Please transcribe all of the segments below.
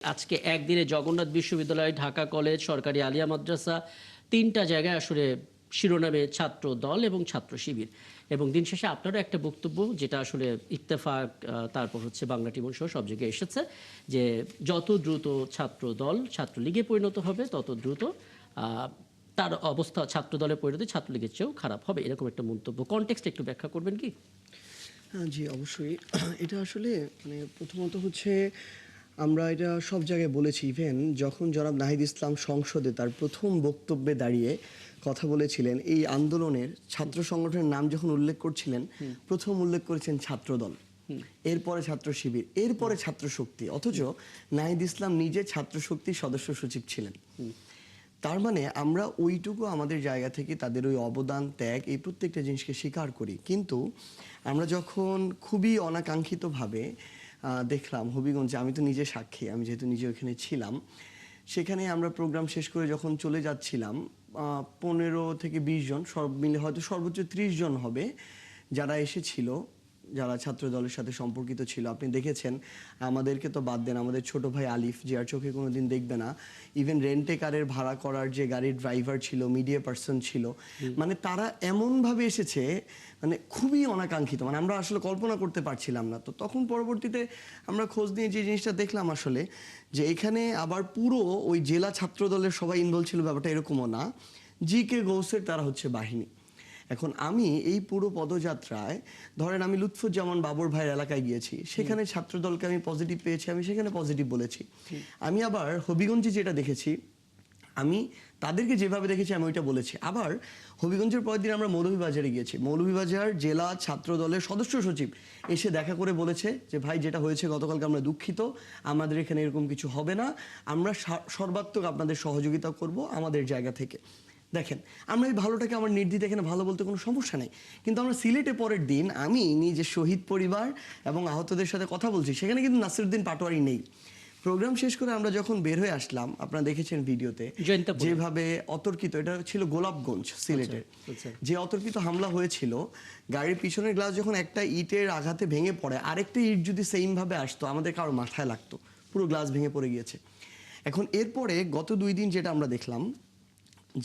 আজকে একদিনে জগন্নাথ বিশ্ববিদ্যালয়, ঢাকা কলেজ, সরকারি আলিয়া মাদ্রাসা, ৩টা জায়গায় আসলে শিরোনামে ছাত্র দল এবং ছাত্র শিবির। এবং দিন শেষে আপনারও একটা বক্তব্য, যেটা আসলে ইত্তেফাক, তারপর হচ্ছে বাংলা টিমন সহ সব জায়গায় এসেছে, যে যত দ্রুত ছাত্র দল ছাত্রলীগে পরিণত হবে তত দ্রুত তার অবস্থা ছাত্র দলের পরিণতি ছাত্রলীগের চেয়েও খারাপ হবে, এরকম একটা মন্তব্য। কনটেক্সট একটু ব্যাখ্যা করবেন কি? হ্যাঁ, জি অবশ্যই। এটা আসলে প্রথমত হচ্ছে আমরা এটা সব জায়গায় বলেছি। ইভেন যখন জনাব নাহিদ ইসলাম সংসদে তার প্রথম বক্তব্যে দাঁড়িয়ে কথা বলেছিলেন, এই আন্দোলনের ছাত্র সংগঠনের নাম যখন উল্লেখ করছিলেন, প্রথম উল্লেখ করেছেন ছাত্রদল, এরপরে ছাত্র শিবির, এরপরে ছাত্র শক্তি। অথচ নাহিদ ইসলাম নিজে ছাত্র শক্তির সদস্য সচিব ছিলেন। তার মানে আমরা ওইটুকু আমাদের জায়গা থেকে তাদের ওই অবদান, ত্যাগ, এই প্রত্যেকটা জিনিসকে স্বীকার করি। কিন্তু আমরা যখন খুবই অনাকাঙ্ক্ষিতভাবে দেখলাম হবিগঞ্জে, আমি তো নিজে সাক্ষী, আমি যেহেতু নিজে ওখানে ছিলাম, সেখানে আমরা প্রোগ্রাম শেষ করে যখন চলে যাচ্ছিলাম, 15 থেকে 20 জন, সব মিলে হয়তো সর্বোচ্চ 30 জন হবে যারা এসেছিল, যারা ছাত্র দলের সাথে সম্পর্কিত ছিল। আপনি দেখেছেন, আমাদেরকে তো বাদ দেন, আমাদের ছোট ভাই আলিফ, যে আর চোখে কোনোদিন দেখবে না, ইভেন রেন্টে কারের ভাড়া করার যে গাড়ির ড্রাইভার ছিল, মিডিয়া পার্সন ছিল, তারা এমনভাবে এসেছে, খুবই অনাকাঙ্ক্ষিত, আমরা আসলে কল্পনা করতে পারছিলাম না। তো তখন পরবর্তীতে আমরা খোঁজ নিয়ে যে জিনিসটা দেখলাম আসলে, যে এখানে আবার পুরো ওই জেলা ছাত্র দলের সবাই ইনভলভ ছিল, ব্যাপারটা এরকমও না। জি.কে গৌসের তারা হচ্ছে বাহিনী। এখন আমি এই পুরো পদযাত্রায়, ধরেন আমি লুৎফুজ্জামান বাবর ভাইয়ের এলাকায় গিয়েছি, সেখানে ছাত্রদলকে আমি পজিটিভ পেয়েছি, আমি সেখানে পজিটিভ বলেছি। আমি আবার হবিগঞ্জে যেটা দেখেছি, আমি তাদেরকে যেভাবে দেখেছি আমি ওইটা বলেছি। আবার হবিগঞ্জের পরের দিন আমরা মৌলভীবাজারে গিয়েছি, মৌলভীবাজার জেলা ছাত্র দলের সদস্য সচিব এসে দেখা করে বলেছে যে ভাই, যেটা হয়েছে গতকালকে আমরা দুঃখিত, আমাদের এখানে এরকম কিছু হবে না, আমরা সর্বাত্মক আপনাদের সহযোগিতা করব আমাদের জায়গা থেকে। দেখেন, আমরা এই ভালোটাকে আমার নির্দ্বিধায় এখানে ভালো বলতে কোনো সমস্যা নেই। কিন্তু আমরা সিলেটে পরের দিন আমি নিজে শহীদ পরিবার এবং আহতদের সাথে কথা বলছি, সেখানে কিন্তু নাসিরউদ্দিন পাটোয়ারি নেই। প্রোগ্রাম শেষ করে আমরা যখন বের হয়ে আসলাম, আপনারা দেখেছেন ভিডিওতে যেভাবে অতর্কিত, এটা ছিল গোলাপগঞ্জ সিলেটের, যে অতর্কিত হামলা হয়েছিল, গাড়ির পিছনের গ্লাস যখন একটা ইটের আঘাতে ভেঙে পড়ে, আরেকটা ইট যদি সেম ভাবে আসতো, আমাদের কারোর মাথায় লাগতো, পুরো গ্লাস ভেঙে পড়ে গিয়েছে। এখন এরপরে গত 2 দিন যেটা আমরা দেখলাম,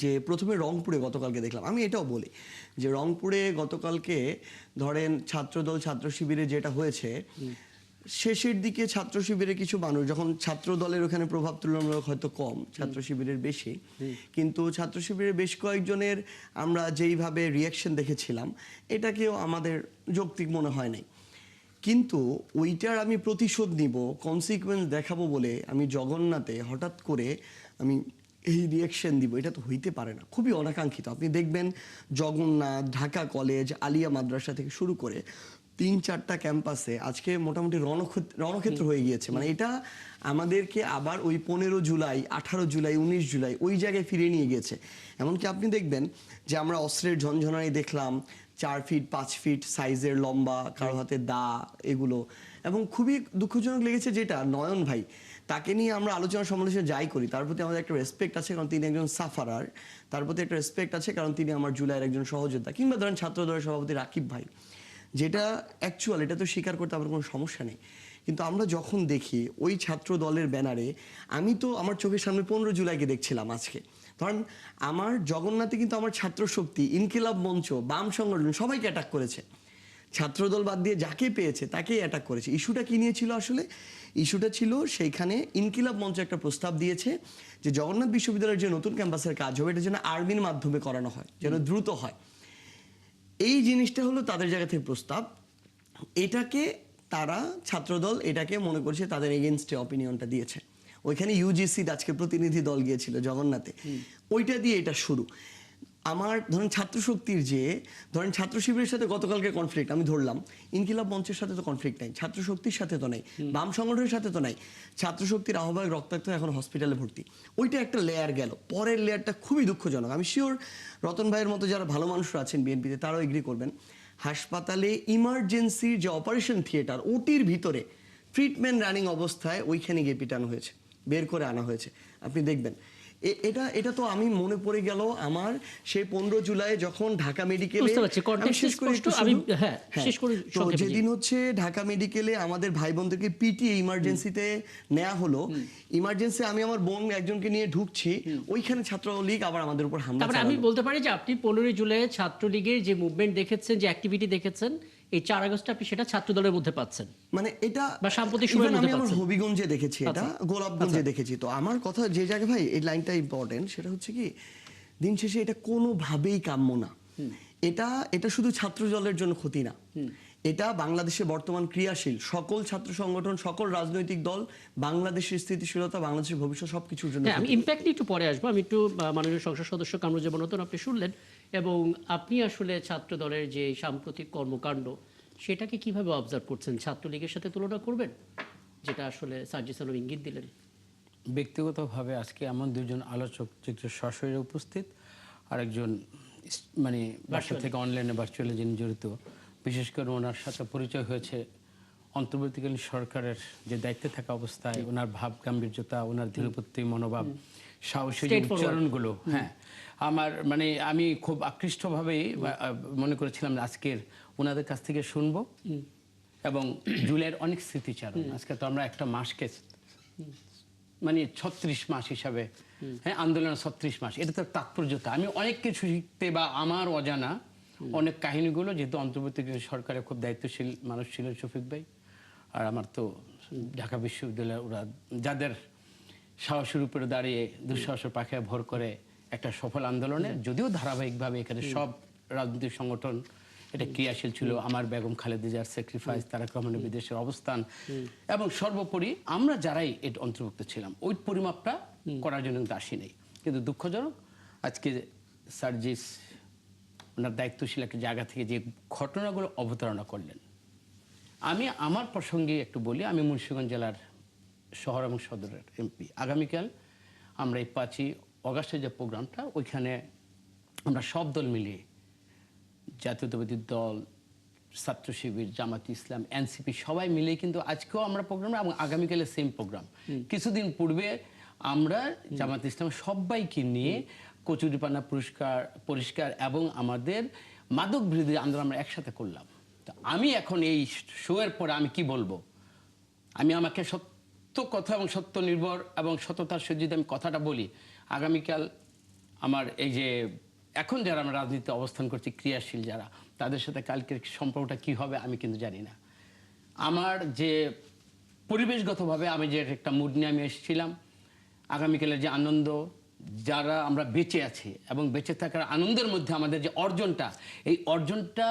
যে প্রথমে রংপুরে গতকালকে দেখলাম, আমি এটাও বলি যে রংপুরে গতকালকে ধরেন ছাত্রদল ছাত্র শিবিরে যেটা হয়েছে, শেষের দিকে ছাত্র শিবিরে কিছু মানুষ, যখন ছাত্র দলের ওখানে প্রভাব তুলনামূলক হয়তো কম, ছাত্র শিবিরের বেশি, কিন্তু ছাত্র শিবিরের বেশ কয়েকজনের আমরা যেইভাবে রিয়াকশন দেখেছিলাম, এটাকেও আমাদের যৌক্তিক মনে হয় নাই। কিন্তু ওইটার আমি প্রতিশোধ নিব, কনসিকুয়েন্স দেখাবো বলে আমি জগন্নাথে হঠাৎ করে আমি এই রিয়াকশন দিব, এটা তো হইতে পারে না, খুবই অনাকাঙ্ক্ষিত। আপনি দেখবেন জগন্নাথ, ঢাকা কলেজ, আলিয়া মাদ্রাসা থেকে শুরু করে 3-4টা ক্যাম্পাসে আজকে মোটামুটি রণক্ষেত্র হয়ে গিয়েছে। এটা আমাদেরকে আবার ওই 15 জুলাই, 18 জুলাই, 19 জুলাই ওই জায়গায় ফিরিয়ে নিয়ে গিয়েছে। এমনকি আপনি দেখবেন যে আমরা অস্ত্রের ঝনঝনানি দেখলাম, 4 ফিট 5 ফিট সাইজের লম্বা, কারো হাতে দা, এগুলো। এবং খুবই দুঃখজনক লেগেছে যেটা, নয়ন ভাই, তাকে নিয়ে আমরা আলোচনা সমালোচনা যাই করি, তার প্রতি আমাদের একটা রেসপেক্ট আছে, কারণ তিনি একজন সাফারার। তার প্রতি একটা রেসপেক্ট আছে, কারণ তিনি আমার জুলাইয়ের একজন সহযোদ্ধা। কিংবা ধরেন ছাত্র দলের সভাপতি রাকিব ভাই, যেটা অ্যাকচুয়াল, এটা তো স্বীকার করতে আমার কোনো সমস্যা নেই। কিন্তু আমরা যখন দেখি ওই ছাত্র দলের ব্যানারে, আমি তো আমার চোখের সামনে 15 জুলাইকে দেখছিলাম আজকে, ধরেন আমার জগন্নাথে কিন্তু আমার ছাত্র শক্তি, ইনকিলাব মঞ্চ, বাম সংগঠন সবাইকে অ্যাটাক করেছে। ছাত্রদল বাদ দিয়ে যাকে পেয়েছে তাকেই অ্যাটাক করেছে। ইস্যুটা কি নিয়েছিল আসলে? ইস্যুটা ছিল, সেইখানে ইনকিলাব মঞ্চ একটা প্রস্তাব দিয়েছে যে জগন্নাথ বিশ্ববিদ্যালয়ের যে নতুন ক্যাম্পাসের কাজ হবে, এটা যেন আর্মির মাধ্যমে করানো হয়, যেন দ্রুত হয়। এই জিনিসটা হলো তাদের জায়গা থেকে প্রস্তাব। এটাকে তারা, ছাত্রদল এটাকে মনে করছে তাদের এগেনস্টে অপিনিয়নটা দিয়েছে। ওইখানে ইউজিসির আজকে প্রতিনিধি দল গিয়েছিল জগন্নাথে, ওইটা দিয়ে এটা শুরু। আমার ধরেন ছাত্র শক্তির যে, ধরেন ছাত্র শিবিরের সাথে গতকালকে কনফ্লিক্ট আমি ধরলাম, ইনকিলাব মঞ্চের সাথে তো কনফ্লিক্ট নাই, ছাত্র শক্তির সাথে তো নাই, বাম সংগঠনের সাথে তো নাই। ছাত্র শক্তির আহ্বায়ক রক্তাক্ত এখন হসপিটালে ভর্তি, ওইটা একটা লেয়ার গেল। পরের লেয়ারটা খুবই দুঃখজনক। আমি শিওর রতন ভাইয়ের মতো যারা ভালো মানুষরা আছেন বিএনপিতে, তারাও এগ্রি করবেন। হাসপাতালে ইমার্জেন্সির যে অপারেশন থিয়েটার, ওটির ভিতরে ট্রিটমেন্ট রানিং অবস্থায় ওইখানে গিয়ে পিটানো হয়েছে, বের করে আনা হয়েছে। আপনি দেখবেন এটা এটা তো আমি মনে পড়ে গেল আমার সেই 15 জুলাই যখন ঢাকা মেডিকেলে, বুঝতে পারছি, context শেষ করে স্পষ্ট, আমি হ্যাঁ শেষ করে তো সংক্ষেপে, জি। যেদিন হচ্ছে ঢাকা মেডিকেলে আমাদের ভাই বোনদেরকে পিটিয়ে ইমার্জেন্সিতে নেওয়া হলো, ইমার্জেন্সি আমি আমার বোন একজনকে নিয়ে ঢুকছি, ওইখানে ছাত্রলীগ আবার আমাদের উপর হামলা তারপরে আমি চালালো। বলতে পারি যে আপনি 15 জুলাই ছাত্রলীগের যে মুভমেন্ট দেখেছেন, যে অ্যাক্টিভিটি দেখেছেন, এই 4 আগস্টে আপনি সেটা ছাত্র দলের মধ্যে পাচ্ছেন মানে এটা বা সাম্প্রতিক সময়ের even মধ্যে আমি আমার পাচ্ছেন। হবিগঞ্জে দেখেছি, এটা আচ্ছা। গোলাপগঞ্জে দেখেছি। তো আমার কথা যে জায়গায় ভাই এই লাইনটা ইম্পর্টেন্ট, সেটা হচ্ছে কি দিন শেষে এটা কোনোভাবেই কাম্য না। এটা এটা শুধু ছাত্র দলের জন্য ক্ষতি না, এটা বাংলাদেশে বর্তমান ক্রিয়াশীল সকল ছাত্র সংগঠন, সকল রাজনৈতিক দল, বাংলাদেশের স্থিতিশীলতা, বাংলাদেশের ভবিষ্যৎ সবকিছুর জন্য হ্যাঁ, আমি ক্ষতি। ইম্প্যাক্ট নিয়ে একটু পরে আসবো। আমি একটু মাননীয় সংসদ সদস্য কামরুজ্জামান নতুন আপনি শুনলেন, এবং আপনি আসলে ছাত্র দলের যে সাম্প্রতিক কর্মকাণ্ড সেটাকে কিভাবে অবজার্ভ করছেন? ছাত্রলীগের সাথে তুলনা করবেন, যেটা আসলে সার্জিস আলম ইঙ্গিত দিলেন? ব্যক্তিগতভাবে আজকে এমন দুজন আলোচক, যে সশরীরে উপস্থিত, আরেকজন মানে বাসা থেকে অনলাইনে ভার্চুয়ালি যিনি জড়িত, বিশেষ করে ওনার সাথে পরিচয় হয়েছে অন্তর্বর্তীকালীন সরকারের যে দায়িত্বে থাকা অবস্থায়। ওনার ভাব গাম্ভীর্যতা, ওনার ধীরপ্রত্যয়ী মনোভাব, সাহসী যে উচ্চারণগুলো, হ্যাঁ আমার মানে আমি খুব আকৃষ্টভাবেই মনে করেছিলাম আজকের ওনাদের কাছ থেকে শুনবো। এবং জুলাইয়ের অনেক স্মৃতিচারণ, আজকে তো আমরা একটা মাসকে মানে 36 মাস হিসাবে, হ্যাঁ আন্দোলনের 36 মাস, এটা তো তাৎপর্যতা। আমি অনেক কিছু শিখতে বা আমার অজানা অনেক কাহিনীগুলো, যেহেতু অন্তর্বর্তীকালীন সরকারের খুব দায়িত্বশীল মানুষ ছিলেন শফিক ভাই, আর আমার তো ঢাকা বিশ্ববিদ্যালয়ে ওরা যাদের সাহসের উপরে দাঁড়িয়ে দুঃসাহসের পাখে ভর করে একটা সফল আন্দোলনে, যদিও ধারাবাহিকভাবে এখানে সব রাজনৈতিক সংগঠন এটা ক্রিয়াশীল ছিল, আমার বেগম খালেদা জিয়ার স্যাক্রিফাইস, তারেক রহমানের বিদেশের অবস্থান, এবং সর্বোপরি আমরা যারাই এর অন্তর্ভুক্ত ছিলাম ওই পরিমাপটা করার জন্য কিন্তু আসি নাই। কিন্তু দুঃখজনক আজকে সার্জিস ওনার দায়িত্বশীল একটা জায়গা থেকে যে ঘটনাগুলো অবতারণা করলেন, আমি আমার প্রসঙ্গে একটু বলি। আমি মুন্সিগঞ্জ জেলার শহর এবং সদরের এমপি। আগামীকাল আমরা এই 5ই অগাস্টের যে প্রোগ্রামটা, ওইখানে আমরা সব দল মিলিয়ে, জাতীয়তাবাদী দল, ছাত্র শিবির, জামাত ইসলাম, এনসিপি সবাই মিলে কিন্তু আজকেও আমরা প্রোগ্রাম, এবং আগামীকালে সেম প্রোগ্রাম। কিছুদিন পূর্বে আমরা জামাত ইসলাম সবাইকে নিয়ে কচুরিপানা পরিষ্কার এবং আমাদের মাদক বিরোধী আন্দোলন আমরা একসাথে করলাম। তো আমি এখন এই শোয়ের পরে আমি কি বলবো, আমি আমাকে সত্য কথা এবং সত্য নির্ভর এবং সততার সহিত যদি আমি কথাটা বলি, আগামীকাল আমার এই যে এখন যারা আমরা রাজনীতিতে অবস্থান করছি, ক্রিয়াশীল যারা, তাদের সাথে কালকের সম্পর্কটা কি হবে আমি কিন্তু জানি না। আমার যে পরিবেশগতভাবে আমি যে একটা মুড নিয়ে আমি এসেছিলাম, আগামীকালের যে আনন্দ, যারা আমরা বেঁচে আছি এবং বেঁচে থাকার আনন্দের মধ্যে আমাদের যে অর্জনটা, এই অর্জনটা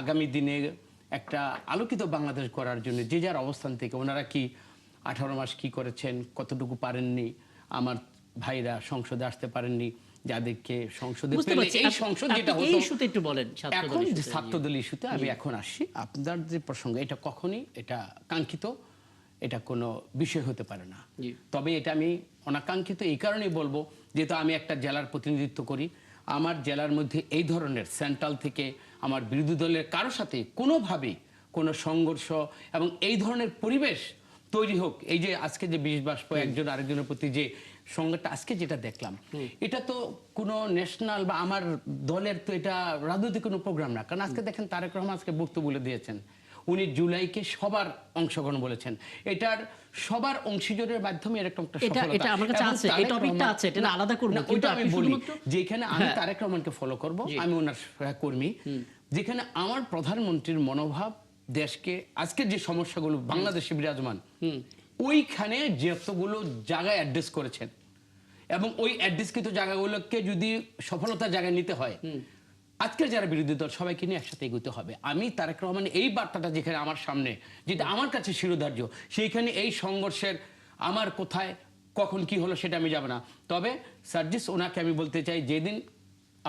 আগামী দিনে একটা আলোকিত বাংলাদেশ করার জন্য যে যার অবস্থান থেকে ওনারা কি 18 মাস কি করেছেন, কতটুকু পারেননি, আমার ভাইরা সংসদে আসতে পারেননি, যাদেরকে সংসদে বুঝতে পেলে পারছি। এই সংসদ যেটা আপনি হতো, এই ইস্যুতে একটু বলেন, এখন যে ছাত্রদল ইস্যুতে আমি এখন আসছি। আপনার যে প্রসঙ্গ, এটা কখনই এটা কাঙ্ক্ষিত, এটা কোনো বিষয় হতে পারে না। জি। তবে এটা আমি অনাকাঙ্ক্ষিত এই কারণেই বলবো, যেহেতু আমি একটা জেলার প্রতিনিধিত্ব করি, আমার জেলার মধ্যে এই ধরনের সেন্ট্রাল থেকে আমার বিরোধী দলের কারোর সাথে কোনোভাবেই কোনো সংঘর্ষ এবং এই ধরনের পরিবেশ তৈরি হোক, এই যে আজকে যে বিষ বাষ্প একজন আরেকজনের প্রতি যে সংঘাতটা আজকে যেটা দেখলাম, এটা তো কোনো ন্যাশনাল বা আমার দলের তো এটা রাজনৈতিক কোনো প্রোগ্রাম না। কারণ আজকে দেখেন তারেক রহমান আজকে বক্তব্য বলে দিয়েছেন, উনি জুলাইকে সবার অংশগ্রহণ বলেছেন, এটার সবার অংশীজনের মাধ্যমে এরকম একটা এটা সফলতা। আমার কাছে এবং আছে, এই তারেক টপিকটা রহমান- আছে, এটা না, আলাদা করব, না, কিন্তু ওইটা আমি আপনি বলি, শুধুমাত্র যেখানে আমি তারেক রহমানকে ফলো করব, আমি ওনার কর্মী, যেখানে আমার প্রধানমন্ত্রীর মনোভাব দেশকে আজকের যে সমস্যাগুলো বাংলাদেশে বিরাজমান, ওইখানে যতগুলো জায়গায় অ্যাড্রেস করেছেন, এবং ওই অ্যাড্রেসকৃত জায়গাগুলোকে যদি সফলতার জায়গায় নিতে হয়, আজকের যারা বিরোধী দল সবাইকে নিয়ে একসাথে এগোতে হবে। আমি তারেক রহমান এই বার্তাটা যেখানে আমার সামনে, যেটা আমার কাছে শিরোধার্য, সেইখানে এই সংঘর্ষের আমার কোথায় কখন কি হলো সেটা আমি যাব না। তবে সার্জিস ওনাকে আমি বলতে চাই, যেদিন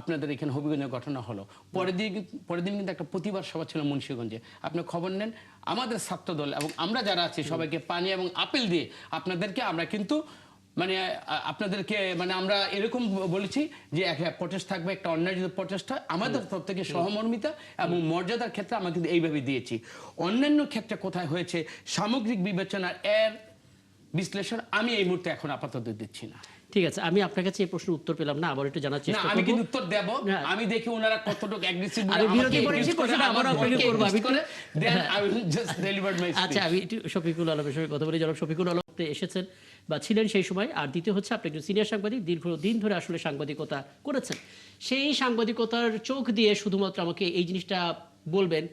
আপনাদের এখানে হবিগঞ্জের ঘটনা হলো, পরের দিন কিন্তু একটা প্রতিবাদ সভা ছিল মুন্সিগঞ্জে। আপনি খবর নেন, আমাদের ছাত্রদল এবং আমরা যারা আছি সবাইকে পানি এবং আপেল দিয়ে আপনাদেরকে আমরা কিন্তু মানে আপনাদেরকে মানে আমরা এরকম বলেছি যে একটা প্রচেষ্টা থাকবে, একটা অন্যায় যদি প্রচেষ্টা আমাদের তরফ থেকে সহমর্মিতা এবং মর্যাদার ক্ষেত্রে আমরা কিন্তু এইভাবে দিয়েছি। অন্যান্য ক্ষেত্রে কোথায় হয়েছে সামগ্রিক বিবেচনা এর বিশ্লেষণ আমি এই মুহূর্তে এখন আপাতত দিচ্ছি না। ঠিক আছে, আমি আপনার কাছে এই প্রশ্নের উত্তর পেলাম না, আবার একটু জানার না, চেষ্টা আমি করব। কিন্তু উত্তর দেব। না। আমি দেখি ওনারা কতটুকু অ্যাগ্রেসিভ আমি বিরতি করেছি, প্রশ্নটা আবার আপনাকে করব। আমি একটু then I will just deliver my আচ্ছা, আমি একটু শফিকুল আলমের সঙ্গে কথা বলি। জনাব শফিকুল আলম, আপনি এসেছেন বা ছিলেন সেই সময়, আর দ্বিতীয় হচ্ছে আপনি একজন সিনিয়র সাংবাদিক, দীর্ঘদিন ধরে আসলে সাংবাদিকতা করেছেন। সেই সাংবাদিকতার চোখ দিয়ে শুধুমাত্র আমাকে এই জিনিসটা বলবেন,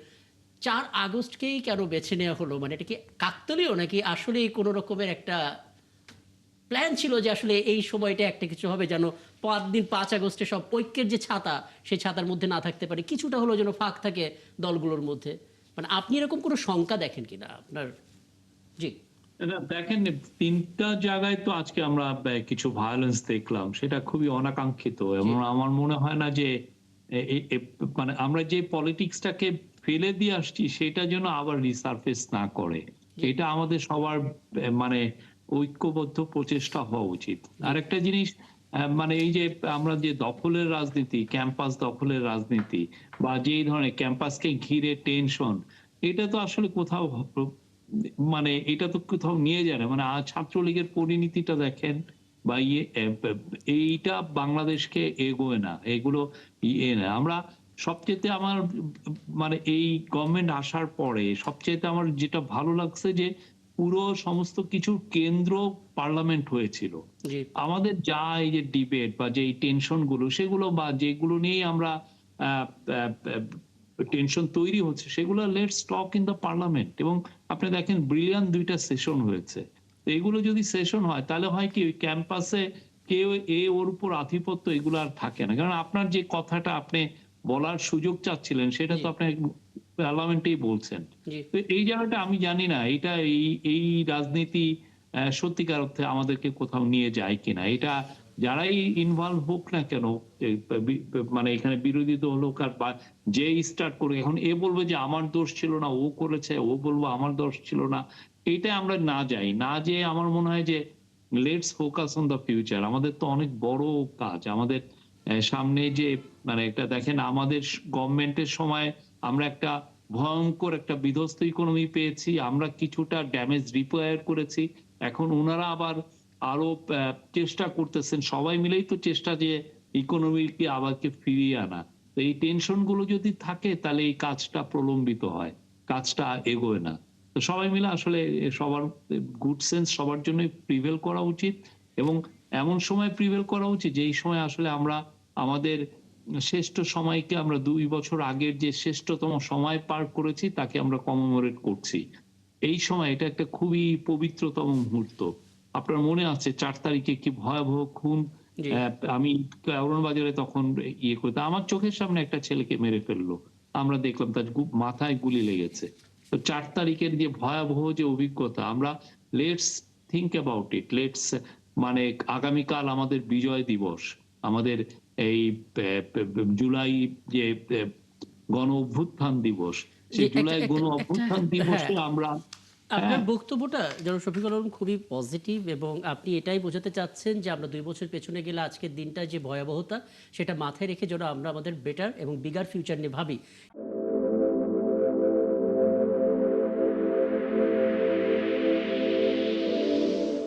4 আগস্টকেই কেন বেছে নেওয়া হলো? মানে এটা কি কাকতালীয়, নাকি আসলেই কোনো রকমের একটা প্ল্যান ছিল যে আসলে এই সময়টা একটা কিছু হবে, যেন 5 আগস্টে সব ঐক্যের যে ছাতা, সেই ছাতার মধ্যে না থাকতে পারে, কিছুটা হলেও যেন ফাঁক থাকে দলগুলোর মধ্যে? মানে আপনি এরকম কোনো শঙ্কা দেখেন কিনা আপনার? জি। না, দেখেন, তিনটা জায়গায় তো আজকে আমরা কিছু ভায়োলেন্স দেখলাম, সেটা খুবই অনাকাঙ্ক্ষিত এবং আমার মনে হয় না যে মানে আমরা যে পলিটিক্সটাকে ফেলে দিয়ে আসছি সেটা যেন আবার রিসার্ফেস না করে। এটা আমাদের সবার মানে ঐক্যবদ্ধ প্রচেষ্টা হওয়া উচিত। আরেকটা জিনিস, মানে এই যে আমরা যে দখলের রাজনীতি, ক্যাম্পাস দখলের রাজনীতি বা যেই ধরনের ক্যাম্পাসকে ঘিরে টেনশন, এটা তো আসলে কোথাও মানে এটা তো কোথাও নিয়ে যায় না। মানে ছাত্রলীগের পরিণতিটা দেখেন বা এইটা বাংলাদেশকে এগোয় না, এগুলো না। আমরা সবচেয়ে আমার মানে এই গভর্নমেন্ট আসার পরে সবচেয়ে আমার যেটা ভালো লাগছে যে পুরো সমস্ত কিছু কেন্দ্র পার্লামেন্ট হয়েছিল। জি। আমাদের যা এই যে ডিবেট বা যে টেনশন গুলো সেগুলো বা যেগুলো নিয়ে আমরা টেনশন তৈরি হচ্ছে সেগুলো let's talk in the parliament. এবং আপনি দেখেন ব্রিলিয়ান্ট 2টা সেশন হয়েছে। তো এগুলো যদি সেশন হয় তাহলে হয় কি ওই ক্যাম্পাসে কেউ ওর উপর আধিপত্য এগুলো আর থাকে না। কারণ আপনার যে কথাটা আপনি বলার সুযোগ চাচ্ছিলেন সেটা তো আপনি পার্লামেন্টেই বলছেন। জি। তো এই জায়গাটা আমি জানি না এটা এই রাজনীতি সত্যিকার অর্থে আমাদেরকে কোথাও নিয়ে যায় কিনা। এটা যারাই ইনভলভ হোক না কেন, মানে এখানে বিরোধী দল হোক আর যে স্টার্ট করে, এখন এ বলবে যে আমার দোষ ছিল না, ও করেছে, ও বলবো আমার দোষ ছিল না, এইটা আমরা না যাই না, যে আমার মনে হয় যে let's focus on the future. আমাদের তো অনেক বড় কাজ আমাদের সামনে, যে মানে একটা দেখেন আমাদের গভর্নমেন্টের সময় আমরা একটা ভয়ঙ্কর একটা বিধ্বস্ত ইকোনমি পেয়েছি, আমরা কিছুটা ড্যামেজ রিপেয়ার করেছি। এখন ওনারা আবার আরো চেষ্টা করতেছেন, সবাই মিলেই তো চেষ্টা যে ইকোনমিকে আবারকে ফিরিয়ে আনা। তো এই টেনশন গুলো যদি থাকে তাহলে এই কাজটা প্রলম্বিত হয়, কাজটা এগোয় না। তো সবাই মিলে আসলে সবার গুড সেন্স সবার জন্য প্রিভেল করা উচিত এবং এমন সময় প্রিভেল করা উচিত যেই সময় আসলে আমরা আমাদের শ্রেষ্ঠ সময়কে, আমরা 2 বছর আগের যে শ্রেষ্ঠতম সময় পার করেছি তাকে আমরা কমেমোরেট করছি। এই সময় এটা একটা খুবই পবিত্রতম মুহূর্ত। আপনার মনে আছে 4 তারিখে কি ভয়াবহ খুন, জি। আমি অরণবাজারে তখন ইয়ে করতাম, আমার চোখের সামনে একটা ছেলেকে মেরে ফেললো, আমরা দেখলাম তার মাথায় গুলি লেগেছে। তো 4 তারিখের যে ভয়াবহ যে অভিজ্ঞতা, আমরা let's think about it, let's মানে আগামীকাল আমাদের বিজয় দিবস, আমাদের এই জুলাই যে গণ অভ্যুত্থান দিবস, সেই জুলাই গণ অভ্যুত্থান দিবসে হ্যাঁ, আমরা আপনার বক্তব্যটা যেন শফিকুল আলম খুবই পজিটিভ, এবং আপনি এটাই বোঝাতে চাচ্ছেন যে আমরা 2 বছর পেছনে গেলে আজকের দিনটা যে ভয়াবহতা, সেটা মাথায় রেখে যেন আমরা আমাদের বেটার এবং বিগার ফিউচার নিয়ে ভাবি।